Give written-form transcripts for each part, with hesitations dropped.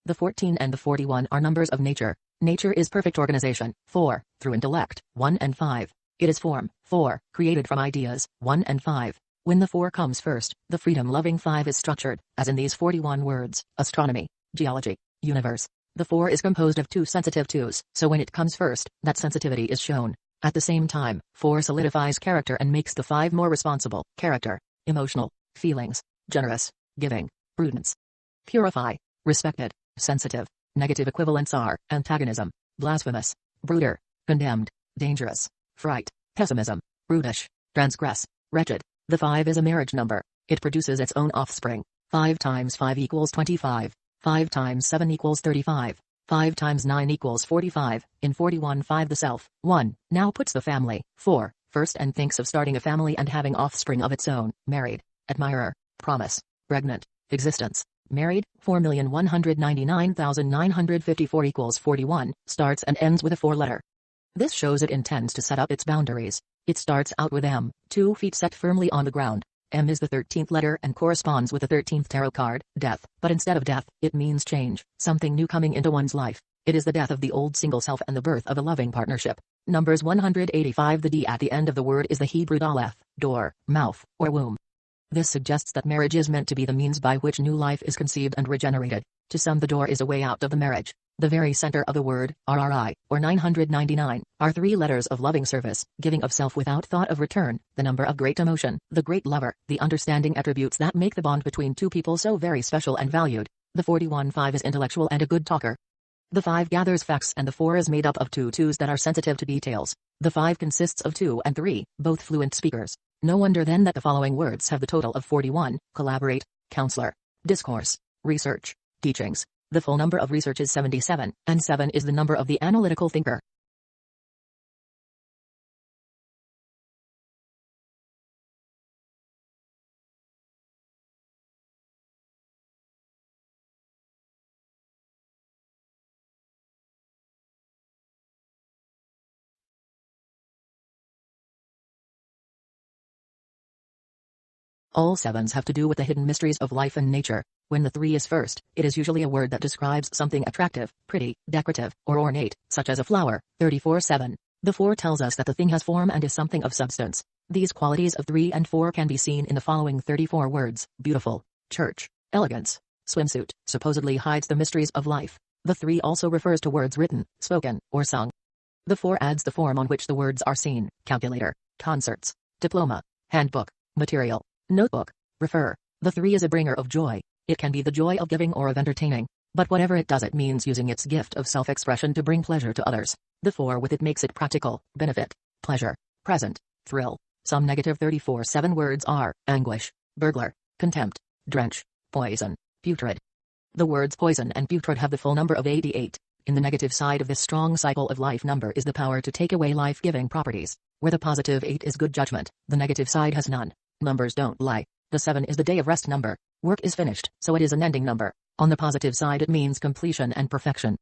The 14 and the 41 are numbers of nature. Nature is perfect organization, 4, through intellect, 1 and 5. It is form, 4, created from ideas, 1 and 5. When the 4 comes first, the freedom-loving 5 is structured, as in these 41 words, astronomy, geology, universe. The 4 is composed of 2 sensitive 2s, so when it comes first, that sensitivity is shown. At the same time, 4 solidifies character and makes the 5 more responsible, character, emotional, feelings, generous, giving, prudence, purify, respected, sensitive. Negative equivalents are antagonism, blasphemous, brooder, condemned, dangerous, fright, pessimism, brutish, transgress, wretched. The 5 is a marriage number. It produces its own offspring. 5 times 5 equals 25. 5 times 7 equals 35. 5 times 9 equals 45. In 41 5 the self, 1, now puts the family, 4, first and thinks of starting a family and having offspring of its own, married, admirer, promise, pregnant, existence. Married, 4,199,954 equals 41, starts and ends with a 4 letter. This shows it intends to set up its boundaries. It starts out with M, 2 feet set firmly on the ground. M is the 13th letter and corresponds with the 13th tarot card, death. But instead of death, it means change, something new coming into one's life. It is the death of the old single self and the birth of a loving partnership. Numbers 185. The D at the end of the word is the Hebrew daleth, door, mouth, or womb. This suggests that marriage is meant to be the means by which new life is conceived and regenerated. To some the door is a way out of the marriage. The very center of the word, RRI, or 999, are 3 letters of loving service, giving of self without thought of return, the number of great emotion, the great lover, the understanding attributes that make the bond between two people so very special and valued. The 41 5 is intellectual and a good talker. The 5 gathers facts and the 4 is made up of 2 2s that are sensitive to details. The 5 consists of 2 and 3, both fluent speakers. No wonder then that the following words have the total of 41, collaborate, counselor, discourse, research, teachings. The full number of research is 77, and 7 is the number of the analytical thinker. All 7s have to do with the hidden mysteries of life and nature. When the 3 is first, it is usually a word that describes something attractive, pretty, decorative, or ornate, such as a flower. 34-7. The 4 tells us that the thing has form and is something of substance. These qualities of 3 and 4 can be seen in the following 34 words: beautiful, church, elegance, swimsuit, supposedly hides the mysteries of life. The 3 also refers to words written, spoken, or sung. The 4 adds the form on which the words are seen: calculator, concerts, diploma, handbook, material, notebook, refer. The 3 is a bringer of joy. It can be the joy of giving or of entertaining. But whatever it does, it means using its gift of self-expression to bring pleasure to others. The 4 with it makes it practical, benefit, pleasure, present, thrill. Some negative 34-7 words are anguish, burglar, contempt, drench, poison, putrid. The words poison and putrid have the full number of 88. In the negative side of this strong cycle of life number is the power to take away life-giving properties. Where the positive 8 is good judgment, the negative side has none. Numbers don't lie. The 7 is the day of rest number. Work is finished, so it is an ending number. On the positive side it means completion and perfection.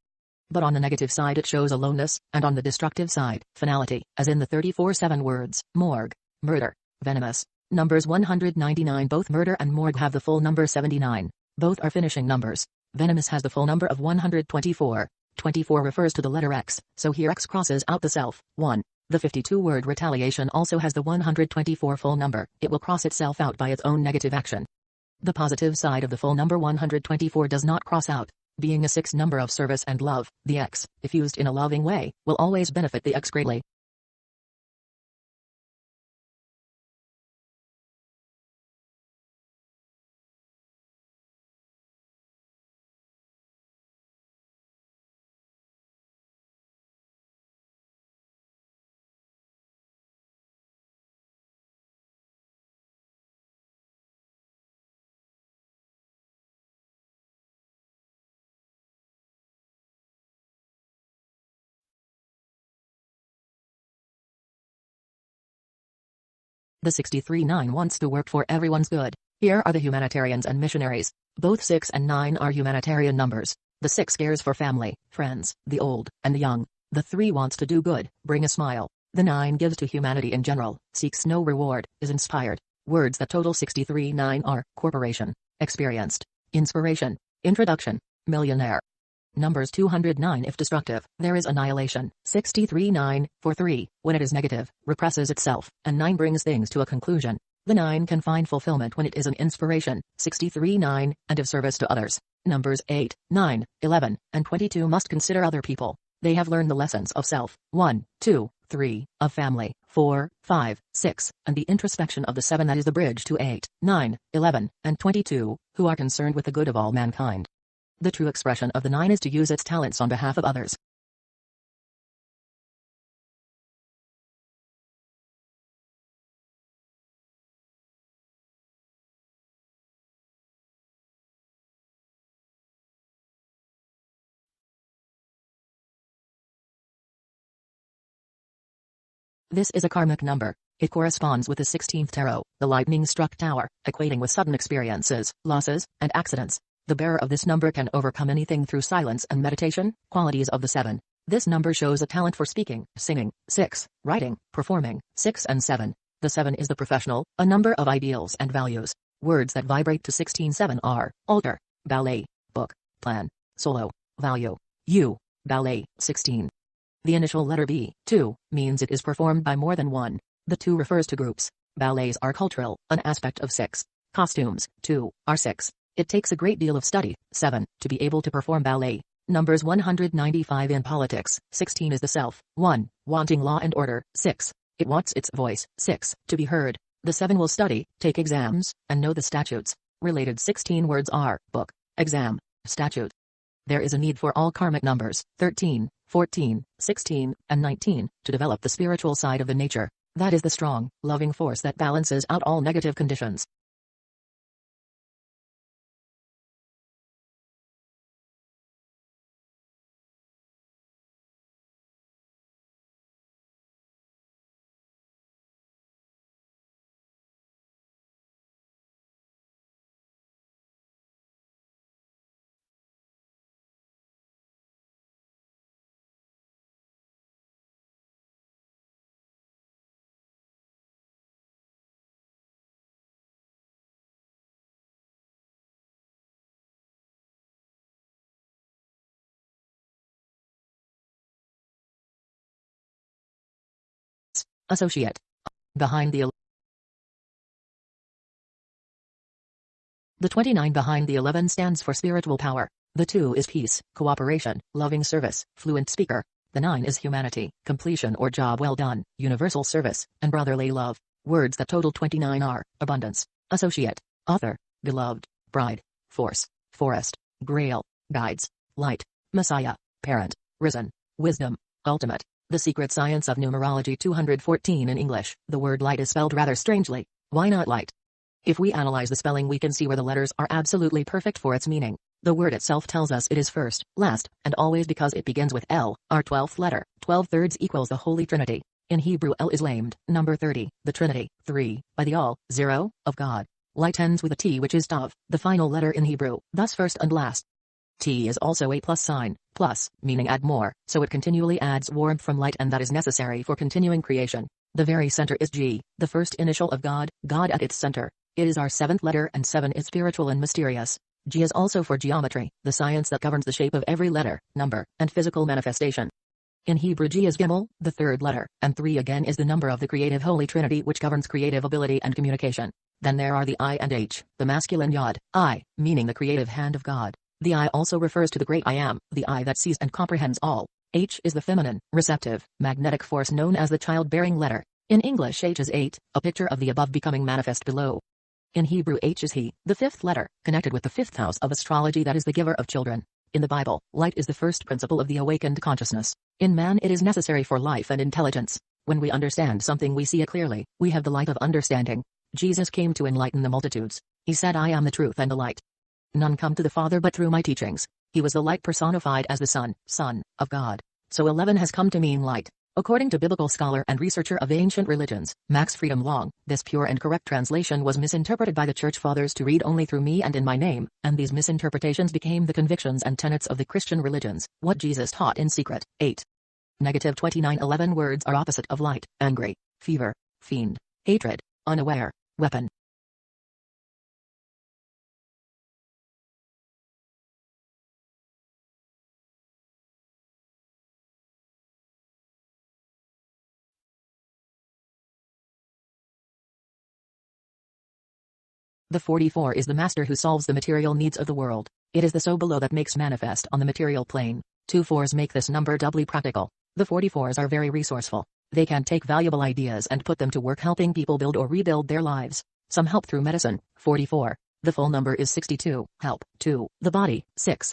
But on the negative side it shows aloneness, and on the destructive side, finality, as in the 34-7 words, morgue, murder, venomous. Numbers 199. Both murder and morgue have the full number 79. Both are finishing numbers. Venomous has the full number of 124. 24 refers to the letter X, so here X crosses out the self, 1. The 52-word retaliation also has the 124 full number. It will cross itself out by its own negative action. The positive side of the full number 124 does not cross out. Being a 6 number of service and love, the X, if used in a loving way, will always benefit the X greatly. The 63-9 wants to work for everyone's good. Here are the humanitarians and missionaries. Both 6 and 9 are humanitarian numbers. The 6 cares for family, friends, the old, and the young. The 3 wants to do good, bring a smile. The 9 gives to humanity in general, seeks no reward, is inspired. Words that total 63-9 are corporation, experienced, inspiration, introduction, millionaire, Numbers 209 if destructive, there is annihilation. 63 9, for 3, when it is negative, represses itself, and 9 brings things to a conclusion. The 9 can find fulfillment when it is an inspiration. 63 9, and of service to others. Numbers 8, 9, 11, and 22 must consider other people. They have learned the lessons of self. 1, 2, 3, of family. 4, 5, 6, and the introspection of the 7 that is the bridge to 8, 9, 11, and 22, who are concerned with the good of all mankind. The true expression of the 9 is to use its talents on behalf of others. This is a karmic number. It corresponds with the 16th tarot, the lightning-struck tower, equating with sudden experiences, losses, and accidents. The bearer of this number can overcome anything through silence and meditation, qualities of the 7. This number shows a talent for speaking, singing, 6, writing, performing, 6 and 7. The 7 is the professional, a number of ideals and values. Words that vibrate to 16-7 are, altar, ballet, book, plan, solo, value, ballet, 16. The initial letter B, 2, means it is performed by more than one. The 2 refers to groups. Ballets are cultural, an aspect of 6. Costumes, 2, are 6. It takes a great deal of study, 7, to be able to perform ballet. Numbers 195 in politics. 16 is the self. 1, wanting law and order. 6, it wants its voice. 6, to be heard. The 7 will study, take exams, and know the statutes. Related 16 words are, book, exam, statute. There is a need for all karmic numbers, 13, 14, 16, and 19, to develop the spiritual side of the nature. That is the strong, loving force that balances out all negative conditions. Associate. Behind the 29 behind the 11 stands for spiritual power. The 2 is peace, cooperation, loving service, fluent speaker. The 9 is humanity, completion or job well done, universal service, and brotherly love. Words that total 29 are, abundance, associate, author, beloved, bride, force, forest, grail, guides, light, messiah, parent, risen, wisdom, ultimate. The secret science of numerology 214 in English. The word light is spelled rather strangely. Why not light? If we analyze the spelling we can see where the letters are absolutely perfect for its meaning. The word itself tells us it is first, last, and always because it begins with L, our 12th letter. 12 thirds equals the Holy Trinity. In Hebrew L is named, number 30, the Trinity, 3, by the All, 0, of God. Light ends with a T which is Tav, the final letter in Hebrew, thus first and last. T is also a plus sign, plus, meaning add more, so it continually adds warmth from light and that is necessary for continuing creation. The very center is G, the first initial of God, God at its center. It is our 7th letter and 7 is spiritual and mysterious. G is also for geometry, the science that governs the shape of every letter, number, and physical manifestation. In Hebrew G is Gimel, the 3rd letter, and 3 again is the number of the creative Holy Trinity which governs creative ability and communication. Then there are the I and H, the masculine Yod, I, meaning the creative hand of God. The I also refers to the great I am, the I that sees and comprehends all. H is the feminine, receptive, magnetic force known as the childbearing letter. In English H is 8, a picture of the above becoming manifest below. In Hebrew H is He, the 5th letter, connected with the 5th house of astrology that is the giver of children. In the Bible, light is the first principle of the awakened consciousness. In man it is necessary for life and intelligence. When we understand something we see it clearly, we have the light of understanding. Jesus came to enlighten the multitudes. He said I am the truth and the light. None come to the Father but through my teachings. He was the light personified as the Son of God. So 11 has come to mean light. According to biblical scholar and researcher of ancient religions, Max Freedom Long, this pure and correct translation was misinterpreted by the Church Fathers to read only through me and in my name, and these misinterpretations became the convictions and tenets of the Christian religions, what Jesus taught in secret. 8. Negative 29:11 words are opposite of light, angry, fever, fiend, hatred, unaware, weapon. The 44 is the master who solves the material needs of the world. It is the so below that makes manifest on the material plane. 2 4s make this number doubly practical. The 44s are very resourceful. They can take valuable ideas and put them to work helping people build or rebuild their lives. Some help through medicine. 44. The full number is 62. Help. 2. The body. 6.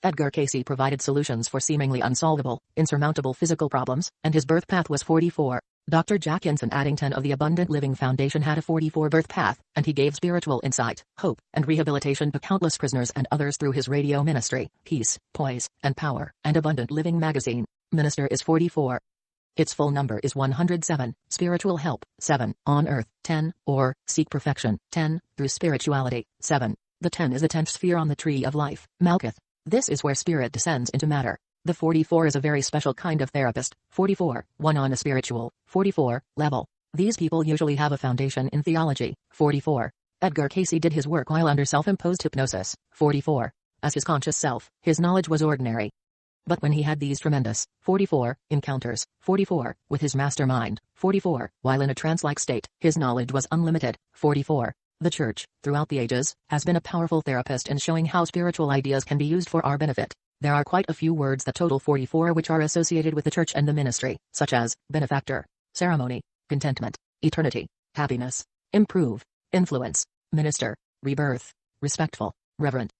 Edgar Cayce provided solutions for seemingly unsolvable, insurmountable physical problems, and his birth path was 44. Dr. Jackinson Addington of the Abundant Living Foundation had a 44 birth path, and he gave spiritual insight, hope, and rehabilitation to countless prisoners and others through his radio ministry, Peace, Poise, and Power, and Abundant Living magazine. Minister is 44. Its full number is 107, spiritual help, 7, on earth, 10, or, seek perfection, 10, through spirituality, 7. The 10 is the 10th sphere on the tree of life, Malkuth. This is where spirit descends into matter. The 44 is a very special kind of therapist, 44, one on a spiritual, 44, level. These people usually have a foundation in theology, 44. Edgar Cayce did his work while under self-imposed hypnosis, 44. As his conscious self, his knowledge was ordinary. But when he had these tremendous, 44, encounters, 44, with his mastermind, 44, while in a trance-like state, his knowledge was unlimited, 44. The Church, throughout the ages, has been a powerful therapist in showing how spiritual ideas can be used for our benefit. There are quite a few words that total 44 which are associated with the Church and the ministry, such as, benefactor, ceremony, contentment, eternity, happiness, improve, influence, minister, rebirth, respectful, reverent,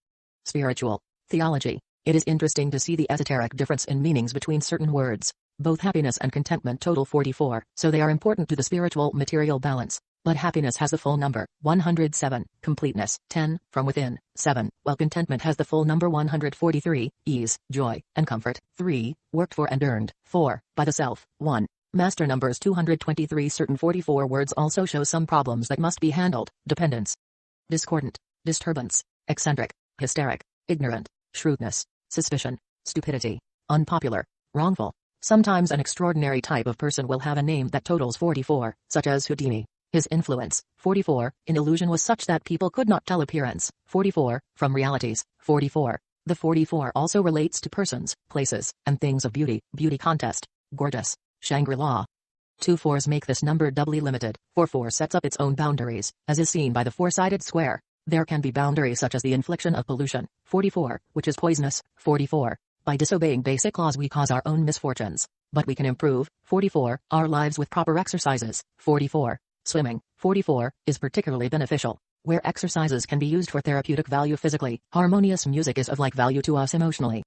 spiritual, theology. It is interesting to see the esoteric difference in meanings between certain words. Both happiness and contentment total 44, so they are important to the spiritual material balance. But happiness has the full number, 107, completeness, 10, from within, 7, while contentment has the full number 143, ease, joy, and comfort, 3, worked for and earned, 4, by the self, 1. Master numbers 223. Certain 44 words also show some problems that must be handled: dependence, discordant, disturbance, eccentric, hysteric, ignorant, shrewdness, suspicion, stupidity, unpopular, wrongful. Sometimes an extraordinary type of person will have a name that totals 44, such as Houdini. His influence, 44, in illusion was such that people could not tell appearance, 44, from realities, 44. The 44 also relates to persons, places, and things of beauty, beauty contest, gorgeous, Shangri-La. 2 4s make this number doubly limited, for 4 sets up its own boundaries, as is seen by the four-sided square. There can be boundaries such as the infliction of pollution, 44, which is poisonous, 44. By disobeying basic laws we cause our own misfortunes. But we can improve, 44, our lives with proper exercises, 44. Swimming, 44, is particularly beneficial. Where exercises can be used for therapeutic value physically, harmonious music is of like value to us emotionally.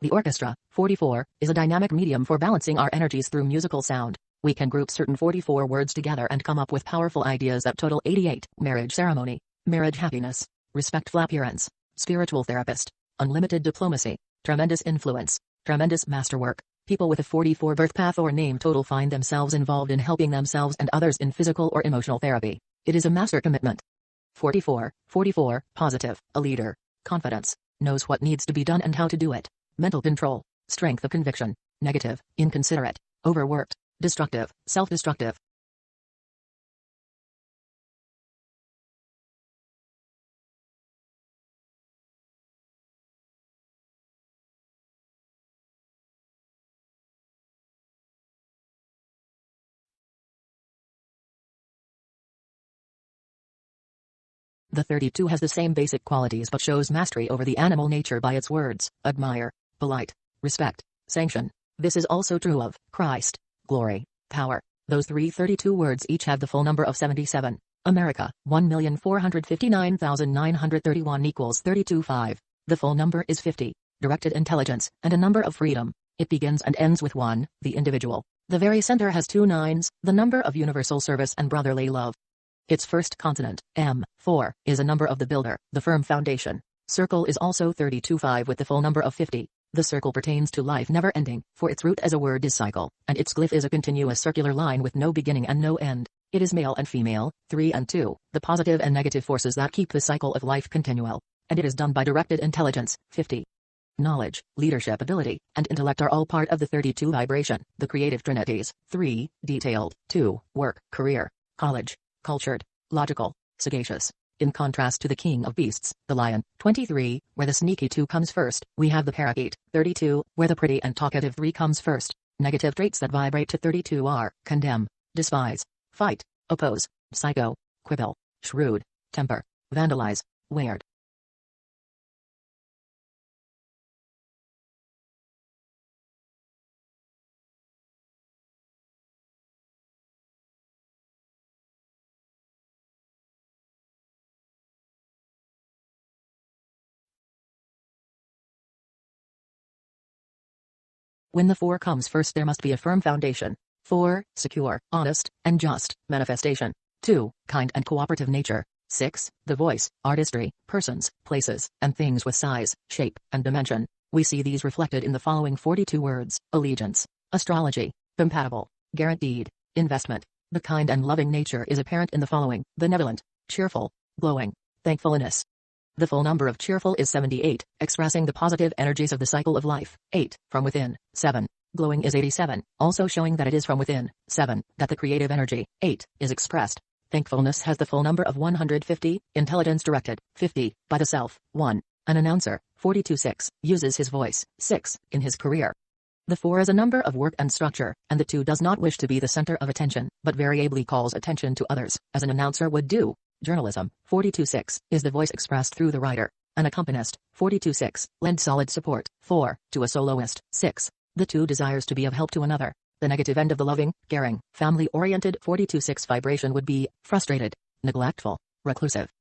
The orchestra, 44, is a dynamic medium for balancing our energies through musical sound. We can group certain 44 words together and come up with powerful ideas that total 88. Marriage ceremony, marriage happiness, respectful appearance, spiritual therapist, unlimited diplomacy, tremendous influence, tremendous masterwork. People with a 44 birth path or name total find themselves involved in helping themselves and others in physical or emotional therapy. It is a master commitment. 44, positive, a leader, confidence, knows what needs to be done and how to do it. Mental control, strength of conviction, negative, inconsiderate, overworked, destructive, self-destructive. The 32 has the same basic qualities but shows mastery over the animal nature by its words: admire, polite, respect, sanction. This is also true of Christ, glory, power. Those 32 words each have the full number of 77. America, 1,459,931 equals 32.5. The full number is 50. Directed intelligence, and a number of freedom. It begins and ends with 1, the individual. The very center has 2 9s, the number of universal service and brotherly love. Its first consonant, M, 4, is a number of the builder, the firm foundation. Circle is also 32.5 with the full number of 50. The circle pertains to life never ending, for its root as a word is cycle, and its glyph is a continuous circular line with no beginning and no end. It is male and female, 3 and 2, the positive and negative forces that keep the cycle of life continual. And it is done by directed intelligence, 50. Knowledge, leadership ability, and intellect are all part of the 32 vibration, the creative trinities. 3, detailed. 2, work, career, college, cultured, logical, sagacious. In contrast to the king of beasts, the lion. 23, where the sneaky 2 comes first, we have the parakeet. 32, where the pretty and talkative 3 comes first. Negative traits that vibrate to 32 are condemn, despise, fight, oppose, psycho, quibble, shrewd, temper, vandalize, weird. When the 4 comes first, there must be a firm foundation. 4, secure, honest, and just, manifestation. 2, kind and cooperative nature. 6, the voice, artistry, persons, places, and things with size, shape, and dimension. We see these reflected in the following 42 words: allegiance, astrology, compatible, guaranteed, investment. The kind and loving nature is apparent in the following: benevolent, cheerful, glowing, thankfulness. The full number of cheerful is 78, expressing the positive energies of the cycle of life. 8, from within. 7, glowing is 87, also showing that it is from within. 7, that the creative energy. 8, is expressed. Thankfulness has the full number of 150, intelligence directed. 50, by the self. 1, an announcer. 42-6, uses his voice. 6, in his career. The 4 is a number of work and structure, and the 2 does not wish to be the center of attention, but very ably calls attention to others, as an announcer would do. Journalism. 42-6, is the voice expressed through the writer. An accompanist. 42-6, lends solid support. 4, to a soloist. 6, the 2 desires to be of help to another. The negative end of the loving, caring, family-oriented 42-6 vibration would be frustrated, neglectful, reclusive,